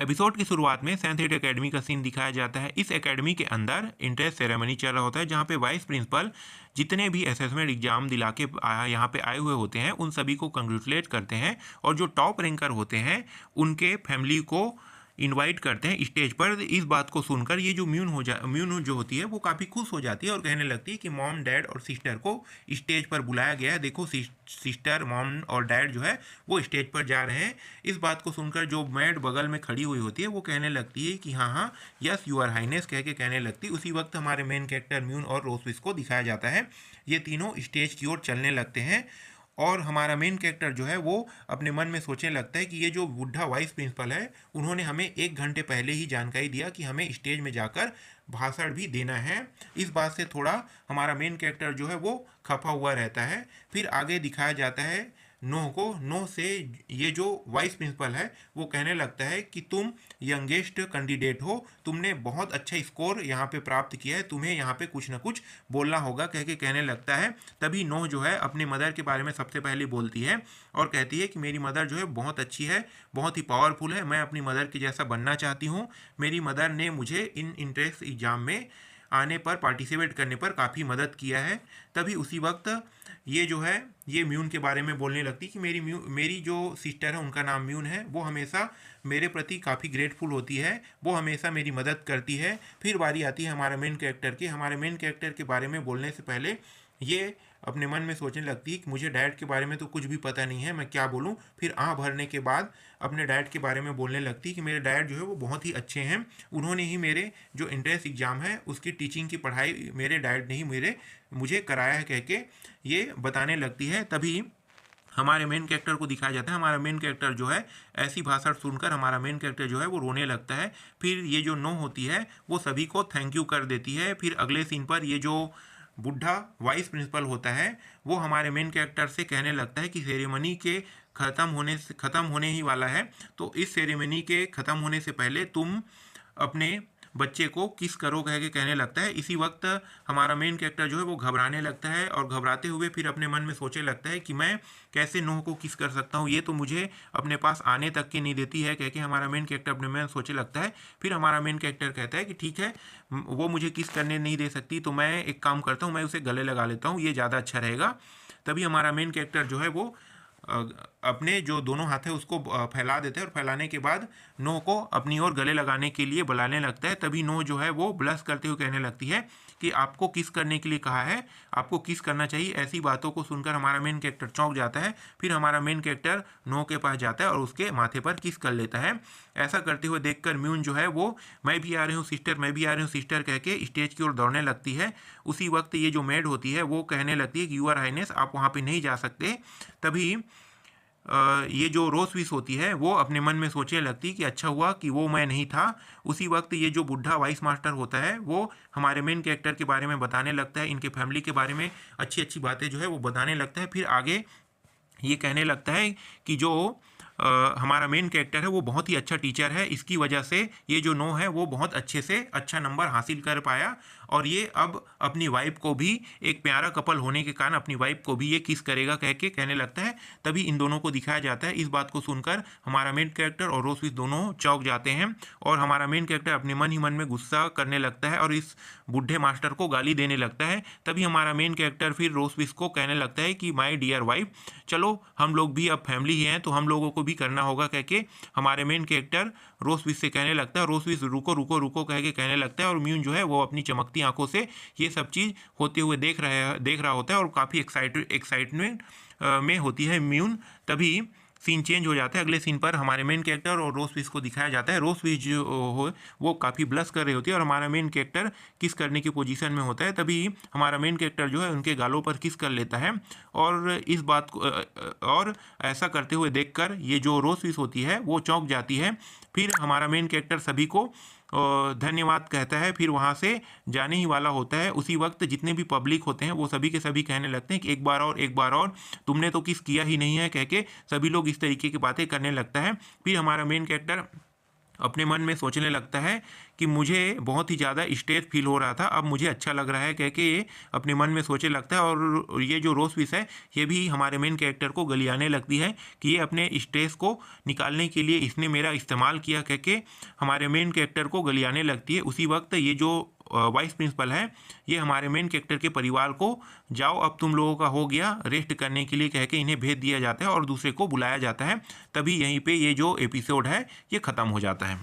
Episode की शुरुआत में सैनथेट एकेडमी का सीन दिखाया जाता है। इस एकेडमी के अंदर इंट्रेंस सेरेमनी चल रहा होता है, जहाँ पे वाइस प्रिंसिपल जितने भी असेसमेंट एग्जाम दिला के यहाँ पे आए हुए होते हैं उन सभी को कंग्रेचुलेट करते हैं, और जो टॉप रैंकर होते हैं उनके फैमिली को इनवाइट करते हैं स्टेज पर। इस बात को सुनकर ये जो म्यून जो होती है वो काफ़ी खुश हो जाती है और कहने लगती है कि मॉम डैड और सिस्टर को स्टेज पर बुलाया गया है। देखो सिस्टर मॉम और डैड जो है वो स्टेज पर जा रहे हैं। इस बात को सुनकर जो मैड बगल में खड़ी हुई होती है वो कहने लगती है कि हाँ हाँ यस यूर हाइनेस कह के कहने लगती है। उसी वक्त हमारे मेन कैरेक्टर म्यून और रोसविस को दिखाया जाता है। ये तीनों स्टेज की ओर चलने लगते हैं और हमारा मेन कैरेक्टर जो है वो अपने मन में सोचने लगता है कि ये जो बुढ़ा वाइस प्रिंसिपल है उन्होंने हमें 1 घंटे पहले ही जानकारी दिया कि हमें स्टेज में जाकर भाषण भी देना है। इस बात से थोड़ा हमारा मेन कैरेक्टर जो है वो खफा हुआ रहता है। फिर आगे दिखाया जाता है नोह को। नोह से ये जो वाइस प्रिंसिपल है वो कहने लगता है कि तुम यंगेस्ट कैंडिडेट हो, तुमने बहुत अच्छा स्कोर यहाँ पे प्राप्त किया है, तुम्हें यहाँ पे कुछ ना कुछ बोलना होगा कह के कहने लगता है। तभी नोह जो है अपनी मदर के बारे में सबसे पहले बोलती है और कहती है कि मेरी मदर जो है बहुत अच्छी है, बहुत ही पावरफुल है, मैं अपनी मदर के जैसा बनना चाहती हूँ। मेरी मदर ने मुझे इन इंट्रेंस एग्ज़ाम में आने पर पार्टिसिपेट करने पर काफ़ी मदद किया है। तभी उसी वक्त ये जो है ये म्यून के बारे में बोलने लगती कि मेरी जो सिस्टर है उनका नाम म्यून है, वो हमेशा मेरे प्रति काफ़ी ग्रेटफुल होती है, वो हमेशा मेरी मदद करती है। फिर बारी आती है हमारे मेन कैरेक्टर की। हमारे मेन कैरेक्टर के बारे में बोलने से पहले ये अपने मन में सोचने लगती है कि मुझे डैड के बारे में तो कुछ भी पता नहीं है, मैं क्या बोलूँ। फिर आह भरने के बाद अपने डैड के बारे में बोलने लगती है कि मेरे डैड जो है वो बहुत ही अच्छे हैं, उन्होंने ही मेरे जो एंट्रेंस एग्ज़ाम है उसकी टीचिंग की पढ़ाई मेरे डैड ने ही मुझे कराया है कह के ये बताने लगती है। तभी हमारे मेन कैरेक्टर को दिखाया जाता है। हमारा मेन कैरेक्टर जो है ऐसी भाषण सुनकर हमारा मेन कैरेक्टर जो है वो रोने लगता है। फिर ये जो नो होती है वो सभी को थैंक यू कर देती है। फिर अगले सीन पर ये जो बुढ़ा वाइस प्रिंसिपल होता है वो हमारे मेन कैरेक्टर से कहने लगता है कि सेरेमनी के ख़त्म होने ही वाला है, तो इस सेरेमनी के ख़त्म होने से पहले तुम अपने बच्चे को किस करो कह के कहने लगता है। इसी वक्त हमारा मेन कैरेक्टर जो है वो घबराने लगता है और घबराते हुए फिर अपने मन में सोचने लगता है कि मैं कैसे नोह को किस कर सकता हूँ, ये तो मुझे अपने पास आने तक की नहीं देती है कह के हमारा मेन कैरेक्टर अपने मन में सोचने लगता है। फिर हमारा मेन कैरेक्टर कहता है कि ठीक है वो मुझे किस करने नहीं दे सकती, तो मैं एक काम करता हूँ, मैं उसे गले लगा लेता हूँ, ये ज़्यादा अच्छा रहेगा। तभी हमारा मेन कैरेक्टर जो है वो अपने जो दोनों हाथ है उसको फैला देते हैं और फैलाने के बाद नोह को अपनी ओर गले लगाने के लिए बुलाने लगता है। तभी नोह जो है वो ब्लश करते हुए कहने लगती है कि आपको किस करने के लिए कहा है, आपको किस करना चाहिए। ऐसी बातों को सुनकर हमारा मेन कैरेक्टर चौंक जाता है। फिर हमारा मेन कैरेक्टर नोह के पास जाता है और उसके माथे पर किस कर लेता है। ऐसा करते हुए देखकर म्यून जो है वो मैं भी आ रही हूँ सिस्टर, मैं भी आ रही हूँ सिस्टर कह के स्टेज की ओर दौड़ने लगती है। उसी वक्त ये जो मेड होती है वो कहने लगती है कि यूर हाइनेस आप वहाँ पे नहीं जा सकते। तभी ये जो रोसविस होती है वो अपने मन में सोचने लगती कि अच्छा हुआ कि वो मैं नहीं था। उसी वक्त ये जो बुढ़ा वाइस मास्टर होता है वो हमारे मेन कैरेक्टर के बारे में बताने लगता है, इनके फैमिली के बारे में अच्छी अच्छी बातें जो है वो बताने लगता है। फिर आगे ये कहने लगता है कि जो हमारा मेन कैरेक्टर है वो बहुत ही अच्छा टीचर है, इसकी वजह से ये जो नो है वो बहुत अच्छे से अच्छा नंबर हासिल कर पाया और ये अब अपनी वाइफ को भी एक प्यारा कपल होने के कारण अपनी वाइफ को भी ये किस करेगा कह के कहने लगता है। तभी इन दोनों को दिखाया जाता है। इस बात को सुनकर हमारा मेन कैरेक्टर और रोसविस दोनों चौंक जाते हैं और हमारा मेन कैरेक्टर अपने मन ही मन में गुस्सा करने लगता है और इस बूढ़े मास्टर को गाली देने लगता है। तभी हमारा मेन कैरेक्टर फिर रोसविस को कहने लगता है कि माय डियर वाइफ, चलो हम लोग भी अब फैमिली ही हैं तो हम लोगों को भी करना होगा कह के हमारे मेन कैरेक्टर रोसविस से कहने लगता है। रोसविस रुको रुको रुको कह के कहने लगता है और म्यून जो है वो अपनी चमकती आंखों से ये सब चीज़ होते हुए देख रहा होता है और काफ़ी एक्साइटमेंट में होती है म्यून। तभी सीन चेंज हो जाता है। अगले सीन पर हमारे मेन कैरेक्टर और रोसविस को दिखाया जाता है। रोसविस जो हो वो काफ़ी ब्लश कर रही होती है और हमारा मेन कैरेक्टर किस करने की पोजीशन में होता है। तभी हमारा मेन कैरेक्टर जो है उनके गालों पर किस कर लेता है और इस बात को और ऐसा करते हुए देखकर ये जो रोसविस होती है वो चौंक जाती है। फिर हमारा मेन कैरेक्टर सभी को धन्यवाद कहता है, फिर वहाँ से जाने ही वाला होता है। उसी वक्त जितने भी पब्लिक होते हैं वो सभी के सभी कहने लगते हैं कि एक बार और तुमने तो किस किया ही नहीं है कह के सभी लोग इस तरीके की बातें करने लगता है। फिर हमारा मेन कैरेक्टर अपने मन में सोचने लगता है कि मुझे बहुत ही ज़्यादा स्ट्रेस फील हो रहा था, अब मुझे अच्छा लग रहा है, कह के ये अपने मन में सोचने लगता है। और ये जो रोजफिश है ये भी हमारे मेन कैरेक्टर को गलियाने लगती है कि ये अपने स्ट्रेस को निकालने के लिए इसने मेरा इस्तेमाल किया, कह के हमारे मेन कैरेक्टर को गलियाने लगती है। उसी वक्त ये जो वाइस प्रिंसिपल है ये हमारे मेन कैरेक्टर के परिवार को जाओ अब तुम लोगों का हो गया रेस्ट करने के लिए कह के इन्हें भेज दिया जाता है और दूसरे को बुलाया जाता है। तभी यहीं पे ये जो एपिसोड है ये ख़त्म हो जाता है।